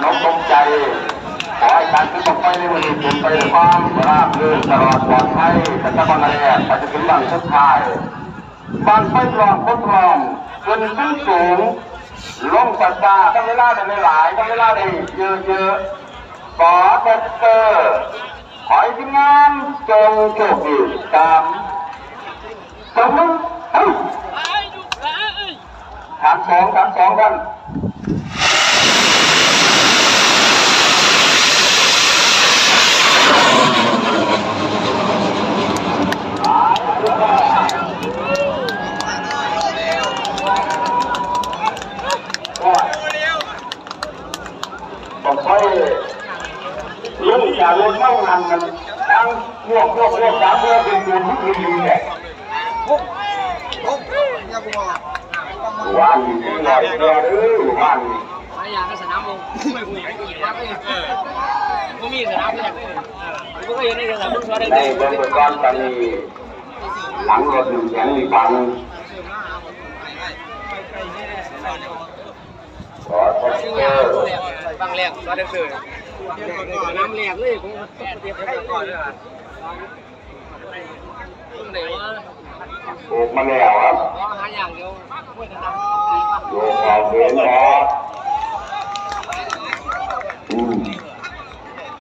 น้องตกใจขอให้การขึ้นต่อไปในวันนี้เป็นไปด้วยความราบรื่นตลอดปลอดภัยแต่ถ้าบางอะไรไปจะถึงบางสุดท้ายบางไฟปลอมทดลองขึ้นสูงลงสัตตาทั้งเวลาได้หลายทั้งเวลาได้เยอะๆขอเด็กเตอร์ขอให้ทีมงานจงโชคดีตามสมมติถามสองกันต้องค่อยลุกจากรถเมื่อวันนั้นทั้งพวกสามเพื่อเป็นตัวทุกทีเนี่ยวันที่หน่อยเดียววันไม่อยากให้สนามลงไม่คุยไม่กินครับไม่มีสนามเลยไม่ก็ยังได้สนามสวนได้ในเบื้องต้นตอนนี้หลังรถหนึ่งแสนมีฟังขอทดเจฟังแรกก็ได้เจอน้ำแรกเลยผมเตรียมไปก่อนเลยเดี๋ยวปลูกมาแล้วครับหาอย่างเดียวไม่ถนัดโยกเอาเบนครับ